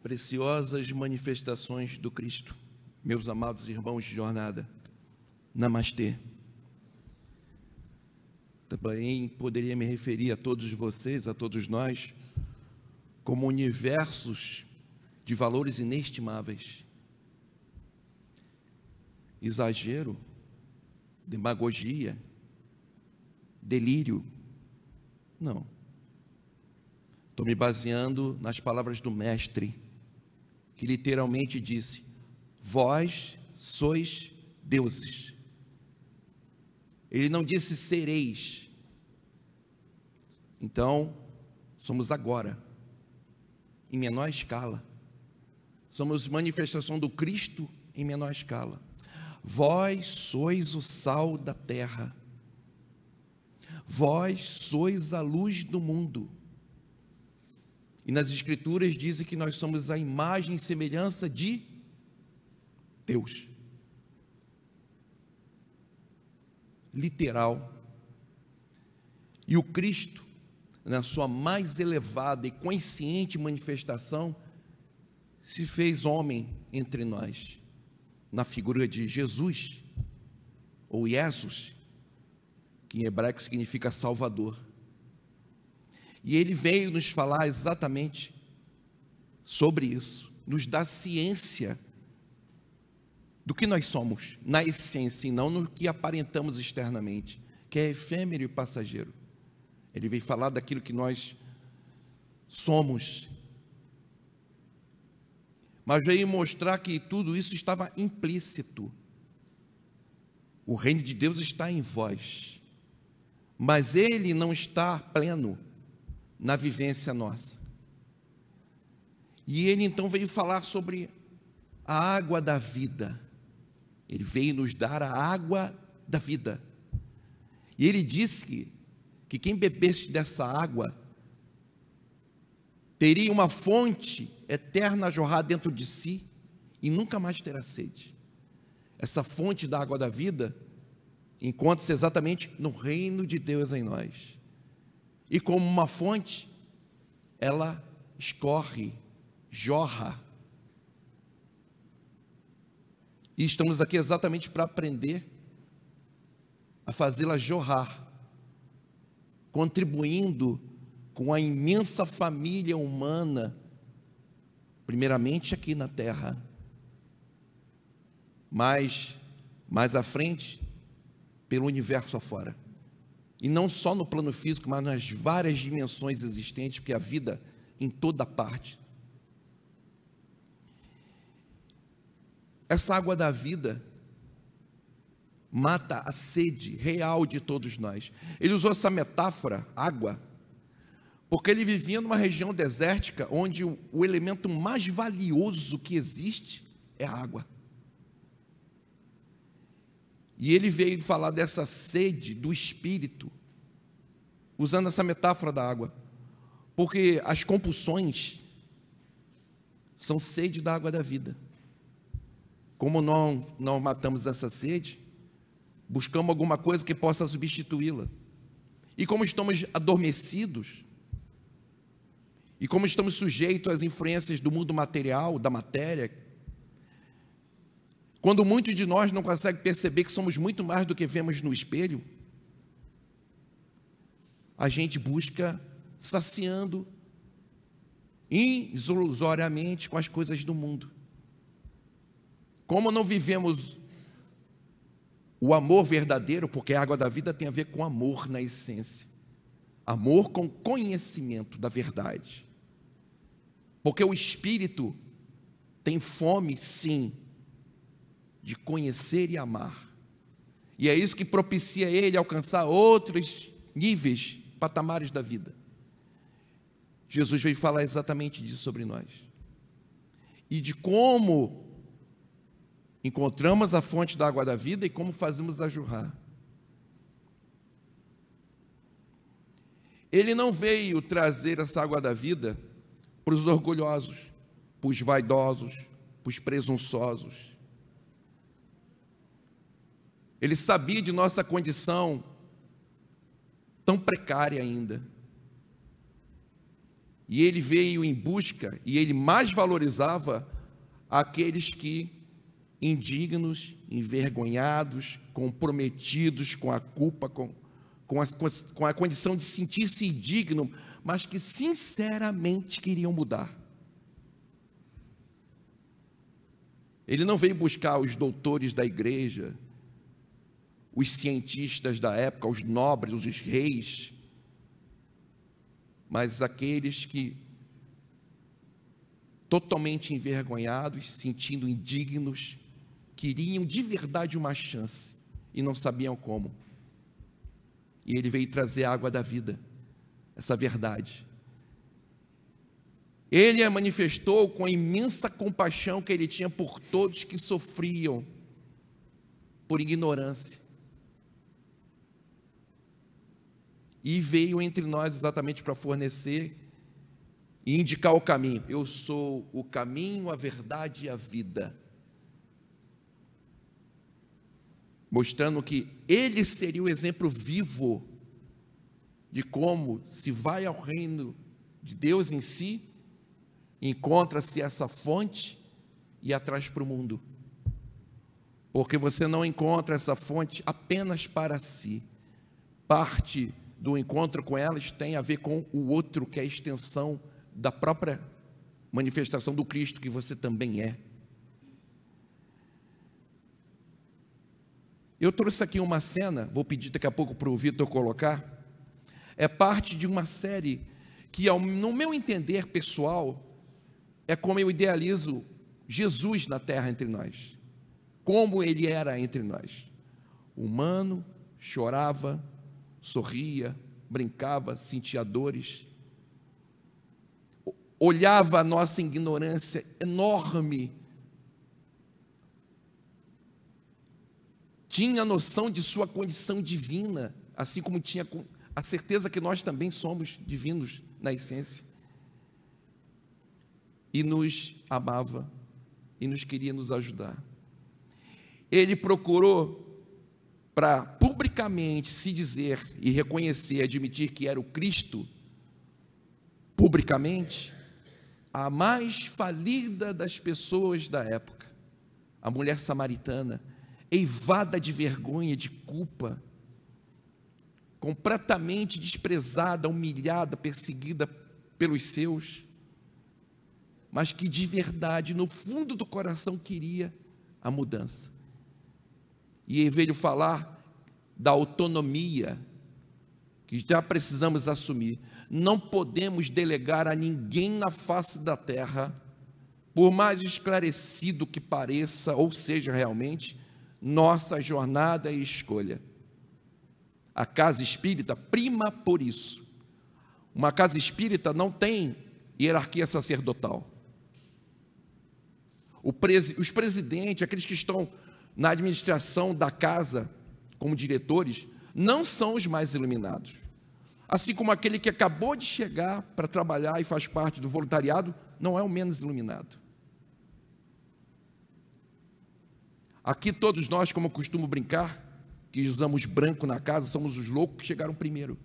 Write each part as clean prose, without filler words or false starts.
Preciosas manifestações do Cristo, meus amados irmãos de jornada, namastê. Também poderia me referir a todos vocês, a todos nós, como universos de valores inestimáveis. Exagero, demagogia, delírio, não. Estou me baseando nas palavras do Mestre, que literalmente disse: vós sois deuses. Ele não disse sereis. Então, somos agora, em menor escala. Somos manifestação do Cristo em menor escala. Vós sois o sal da terra. Vós sois a luz do mundo. E nas Escrituras dizem que nós somos a imagem e semelhança de Deus. Literal. E o Cristo, na sua mais elevada e consciente manifestação, se fez homem entre nós, na figura de Jesus, ou Jesus, que em hebraico significa Salvador. E ele veio nos falar exatamente sobre isso, nos dá ciência do que nós somos, na essência, e não no que aparentamos externamente, que é efêmero e passageiro. Ele veio falar daquilo que nós somos, mas veio mostrar que tudo isso estava implícito. O reino de Deus está em vós, mas ele não está pleno na vivência nossa. E ele então veio falar sobre a água da vida. Ele veio nos dar a água da vida. E ele disse que quem bebesse dessa água teria uma fonte eterna a jorrar dentro de si e nunca mais terá sede. Essa fonte da água da vida encontra-se exatamente no reino de Deus em nós. E como uma fonte, ela escorre, jorra. E estamos aqui exatamente para aprender a fazê-la jorrar, contribuindo com a imensa família humana, primeiramente aqui na terra, mas mais à frente, pelo universo afora. E não só no plano físico, mas nas várias dimensões existentes, porque a vida em toda parte. Essa água da vida mata a sede real de todos nós. Ele usou essa metáfora, água, porque ele vivia numa região desértica, onde o elemento mais valioso que existe é a água. E ele veio falar dessa sede do Espírito, usando essa metáfora da água, porque as compulsões são sede da água da vida. Como não matamos essa sede, buscamos alguma coisa que possa substituí-la. E como estamos adormecidos, e como estamos sujeitos às influências do mundo material, da matéria, quando muitos de nós não conseguem perceber que somos muito mais do que vemos no espelho, a gente busca saciando ilusoriamente com as coisas do mundo. Como não vivemos o amor verdadeiro, porque a água da vida tem a ver com amor na essência, amor com conhecimento da verdade, porque o Espírito tem fome, sim, de conhecer e amar, e é isso que propicia ele alcançar outros níveis, patamares da vida. Jesus veio falar exatamente disso sobre nós, e de como encontramos a fonte da água da vida e como fazemos a jorrar. Ele não veio trazer essa água da vida para os orgulhosos, para os vaidosos, para os presunçosos. Ele sabia de nossa condição tão precária ainda. E ele veio em busca, e ele mais valorizava aqueles que, indignos, envergonhados, comprometidos com a culpa, com a condição de sentir-se indigno, mas que sinceramente queriam mudar. Ele não veio buscar os doutores da igreja, os cientistas da época, os nobres, os reis, mas aqueles que, totalmente envergonhados, sentindo indignos, queriam de verdade uma chance e não sabiam como. E ele veio trazer a água da vida, essa verdade. Ele a manifestou com a imensa compaixão que ele tinha por todos que sofriam por ignorância. E veio entre nós exatamente para fornecer e indicar o caminho. Eu sou o caminho, a verdade e a vida. Mostrando que ele seria o exemplo vivo de como se vai ao reino de Deus em si, encontra-se essa fonte e atrás para o mundo. Porque você não encontra essa fonte apenas para si. Parte do encontro com elas tem a ver com o outro, que é a extensão da própria manifestação do Cristo, que você também é. Eu trouxe aqui uma cena, vou pedir daqui a pouco para o Vitor colocar, é parte de uma série que, no meu entender pessoal, é como eu idealizo Jesus na terra entre nós, como ele era entre nós, humano, chorava, sorria, brincava, sentia dores, olhava a nossa ignorância enorme, tinha noção de sua condição divina, assim como tinha a certeza que nós também somos divinos na essência, e nos amava, e nos queria nos ajudar. Ele procurou, para publicamente se dizer e reconhecer, admitir que era o Cristo, publicamente, a mais falida das pessoas da época, a mulher samaritana, eivada de vergonha, de culpa, completamente desprezada, humilhada, perseguida pelos seus, mas que de verdade, no fundo do coração, queria a mudança. E ele veio falar da autonomia que já precisamos assumir. Não podemos delegar a ninguém na face da terra, por mais esclarecido que pareça ou seja realmente, nossa jornada e escolha. A casa espírita prima por isso. Uma casa espírita não tem hierarquia sacerdotal. Os presidentes, aqueles que estão na administração da casa como diretores, não são os mais iluminados. Assim como aquele que acabou de chegar para trabalhar e faz parte do voluntariado, não é o menos iluminado. Aqui todos nós, como eu costumo brincar, que usamos branco na casa, somos os loucos que chegaram primeiro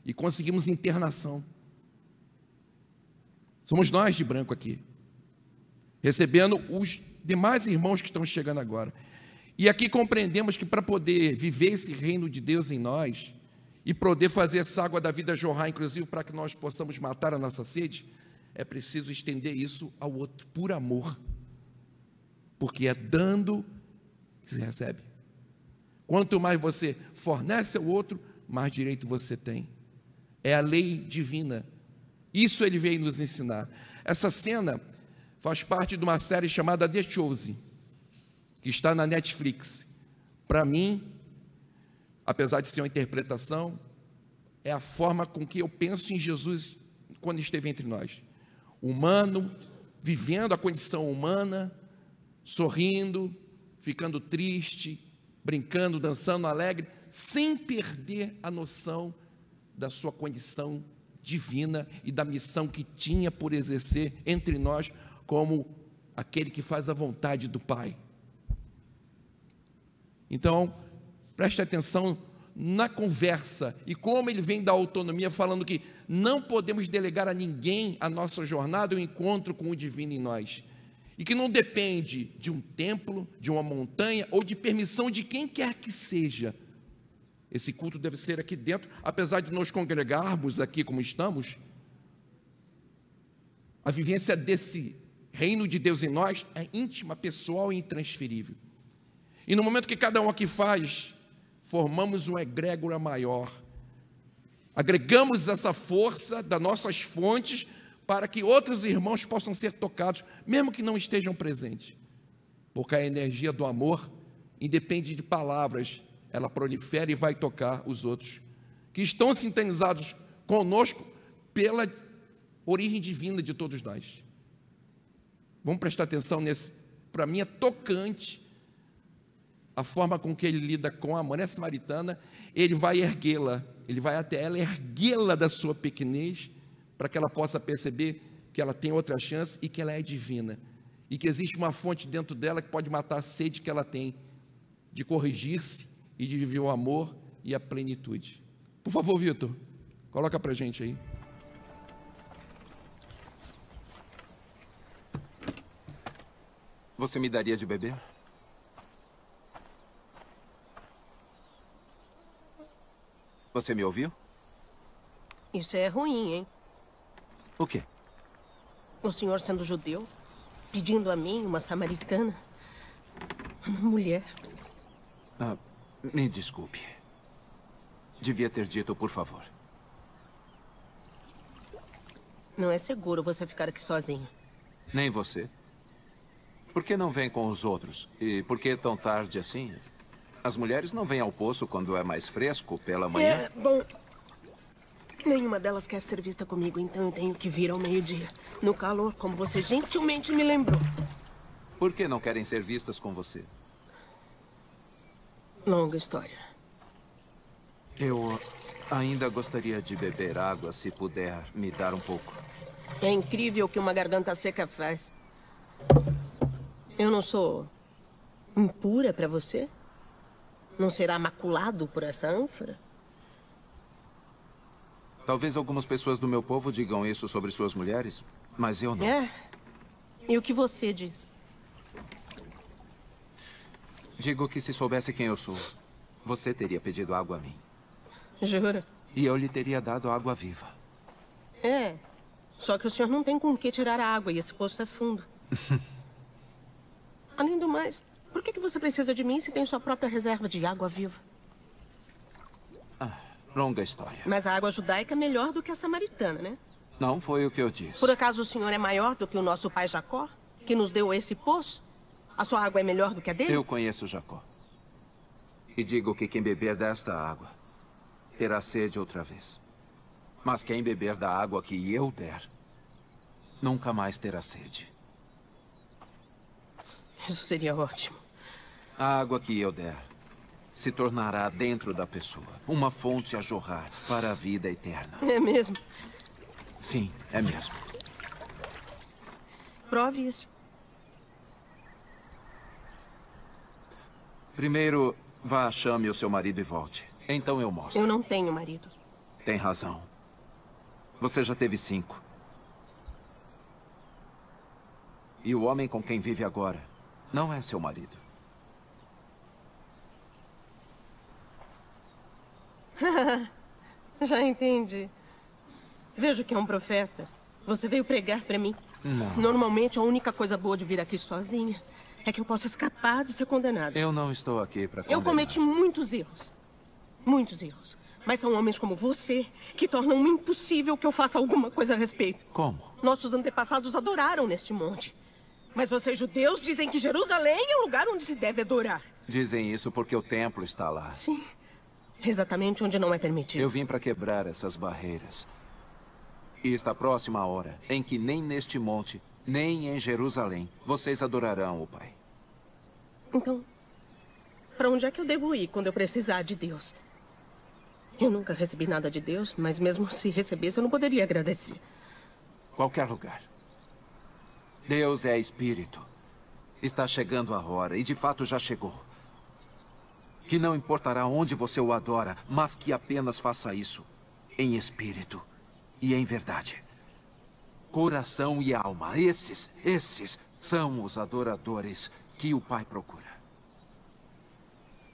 e conseguimos internação. Somos nós de branco aqui, recebendo os demais irmãos que estão chegando agora. E aqui compreendemos que para poder viver esse reino de Deus em nós e poder fazer essa água da vida jorrar, inclusive para que nós possamos matar a nossa sede, é preciso estender isso ao outro, por amor, porque é dando que se recebe. Quanto mais você fornece ao outro, mais direito você tem. É a lei divina. Isso ele veio nos ensinar. Essa cena faz parte de uma série chamada The Chosen, que está na Netflix. Para mim, apesar de ser uma interpretação, é a forma com que eu penso em Jesus quando esteve entre nós. Humano, vivendo a condição humana, sorrindo, ficando triste, brincando, dançando, alegre, sem perder a noção da sua condição divina e da missão que tinha por exercer entre nós como aquele que faz a vontade do Pai. Então, preste atenção na conversa e como ele vem da autonomia, falando que não podemos delegar a ninguém a nossa jornada, o encontro com o divino em nós. E que não depende de um templo, de uma montanha ou de permissão de quem quer que seja. Esse culto deve ser aqui dentro, apesar de nos congregarmos aqui como estamos. A vivência desse reino de Deus em nós é íntima, pessoal e intransferível. E no momento que cada um aqui faz, formamos uma egrégora maior. Agregamos essa força das nossas fontes para que outros irmãos possam ser tocados, mesmo que não estejam presentes. Porque a energia do amor independe de palavras, ela prolifera e vai tocar os outros, que estão sintonizados conosco pela origem divina de todos nós. Vamos prestar atenção nesse, para mim é tocante, a forma com que ele lida com a mulher samaritana. Ele vai erguê-la, ele vai até ela, erguê-la da sua pequenez, para que ela possa perceber que ela tem outra chance e que ela é divina, e que existe uma fonte dentro dela que pode matar a sede que ela tem, de corrigir-se e de viver o amor e a plenitude. Por favor, Vitor, coloca para a gente aí. Você me daria de beber? Você me ouviu? Isso é ruim, hein? O quê? O senhor sendo judeu, pedindo a mim, uma samaritana, uma mulher. Ah, me desculpe. Devia ter dito, por favor. Não é seguro você ficar aqui sozinho. Nem você. Por que não vem com os outros? E por que tão tarde assim? As mulheres não vêm ao poço quando é mais fresco, pela manhã? Bom, nenhuma delas quer ser vista comigo, então eu tenho que vir ao meio-dia. No calor, como você gentilmente me lembrou. Por que não querem ser vistas com você? Longa história. Eu ainda gostaria de beber água, se puder me dar um pouco. É incrível o que uma garganta seca faz. Eu não sou impura para você? Não será maculado por essa ânfora? Talvez algumas pessoas do meu povo digam isso sobre suas mulheres, mas eu não. É. E o que você diz? Digo que se soubesse quem eu sou, você teria pedido água a mim. Jura? E eu lhe teria dado água viva. É. Só que o senhor não tem com que tirar a água e esse poço é fundo. Além do mais, por que você precisa de mim se tem sua própria reserva de água viva? Longa história. Mas a água judaica é melhor do que a samaritana, né? Não foi o que eu disse. Por acaso o senhor é maior do que o nosso pai Jacó, que nos deu esse poço? A sua água é melhor do que a dele? Eu conheço Jacó. E digo que quem beber desta água terá sede outra vez. Mas quem beber da água que eu der, nunca mais terá sede. Isso seria ótimo. A água que eu der se tornará dentro da pessoa uma fonte a jorrar para a vida eterna. É mesmo? Sim, é mesmo. Prove isso. Primeiro, vá, chame o seu marido e volte. Então eu mostro. Eu não tenho marido. Tem razão. Você já teve 5. E o homem com quem vive agora não é seu marido. Já entendi. Vejo que é um profeta. Você veio pregar para mim. Não. Normalmente, a única coisa boa de vir aqui sozinha é que eu posso escapar de ser condenada. Eu não estou aqui para condenar. Eu cometi muitos erros. Muitos erros. Mas são homens como você que tornam impossível que eu faça alguma coisa a respeito. Como? Nossos antepassados adoraram neste monte. Mas vocês judeus dizem que Jerusalém é o lugar onde se deve adorar. Dizem isso porque o templo está lá. Sim. Exatamente onde não é permitido. Eu vim para quebrar essas barreiras. E está próxima a hora em que nem neste monte, nem em Jerusalém, vocês adorarão o Pai. Então, para onde é que eu devo ir quando eu precisar de Deus? Eu nunca recebi nada de Deus, mas mesmo se recebesse, eu não poderia agradecer. Qualquer lugar. Deus é espírito. Está chegando a hora, e de fato já chegou. que não importará onde você o adora, mas que apenas faça isso em espírito e em verdade. Coração e alma, esses são os adoradores que o Pai procura.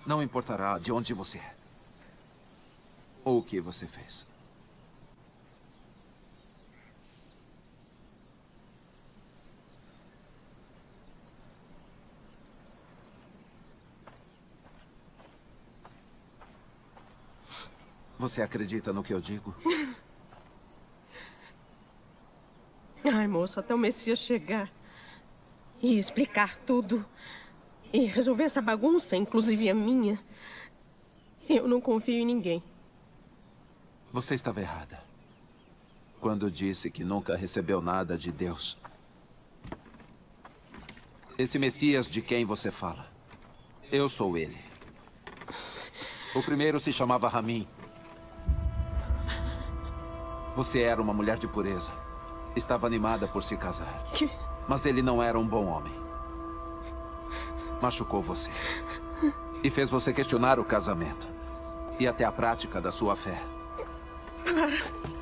Não importará de onde você é ou o que você fez. Você acredita no que eu digo? Ai, moço, até o Messias chegar e explicar tudo e resolver essa bagunça, inclusive a minha, eu não confio em ninguém. Você estava errada quando disse que nunca recebeu nada de Deus. Esse Messias de quem você fala, eu sou ele. O primeiro se chamava Ramin. Você era uma mulher de pureza. Estava animada por se casar. Mas ele não era um bom homem. Machucou você. E fez você questionar o casamento. E até a prática da sua fé.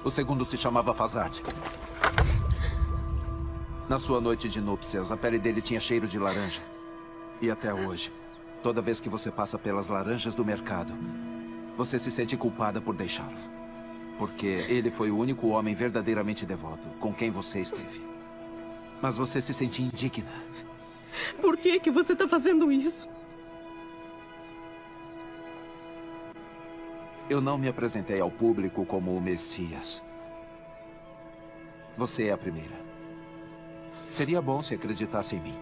O segundo se chamava Fazard. Na sua noite de núpcias, a pele dele tinha cheiro de laranja. E até hoje, toda vez que você passa pelas laranjas do mercado, você se sente culpada por deixá-lo. Porque ele foi o único homem verdadeiramente devoto com quem você esteve. Mas você se sente indigna. Por que você está fazendo isso? Eu não me apresentei ao público como o Messias. Você é a primeira. Seria bom se acreditasse em mim.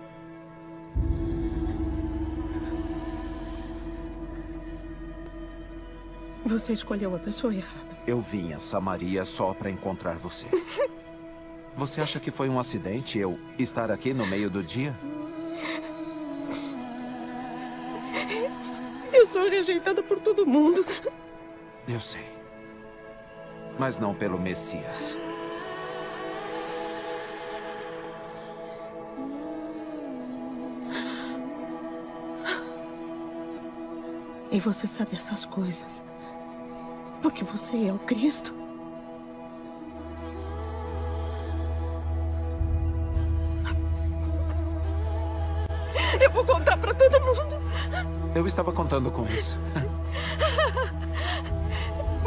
Você escolheu a pessoa errada. Eu vim a Samaria só para encontrar você. Você acha que foi um acidente eu estar aqui no meio do dia? Eu sou rejeitada por todo mundo. Eu sei. Mas não pelo Messias. E você sabe essas coisas porque você é o Cristo. Eu vou contar pra todo mundo. Eu estava contando com isso.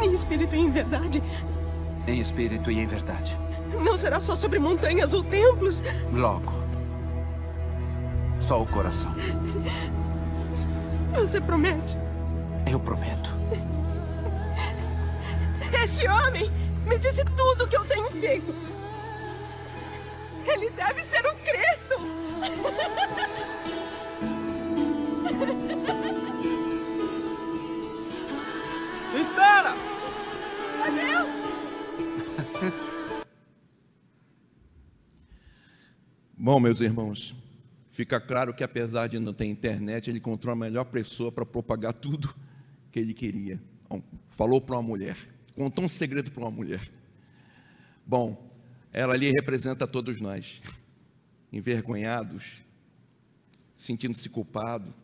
Em espírito e em verdade. Em espírito e em verdade. Não será só sobre montanhas ou templos. Logo. Só o coração. Você promete? Eu prometo. Este homem me disse tudo o que eu tenho feito. Ele deve ser o Cristo. Espera! Adeus! Bom, meus irmãos, fica claro que apesar de não ter internet, ele encontrou a melhor pessoa para propagar tudo que ele queria. Falou para uma mulher, contou um segredo para uma mulher. Bom, ela ali representa todos nós, envergonhados, sentindo-se culpado,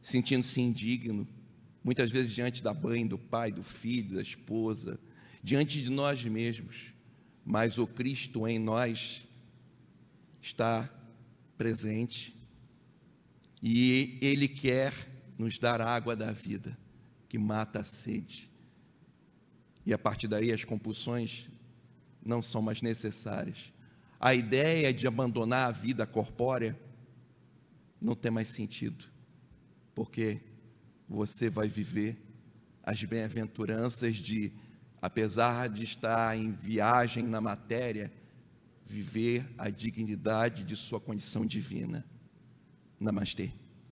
sentindo-se indigno, muitas vezes diante da mãe, do pai, do filho, da esposa, diante de nós mesmos, mas o Cristo em nós está presente e Ele quer nos dar a água da vida, que mata a sede. E a partir daí as compulsões não são mais necessárias. A ideia de abandonar a vida corpórea não tem mais sentido, porque você vai viver as bem-aventuranças de, apesar de estar em viagem na matéria, viver a dignidade de sua condição divina. Namastê.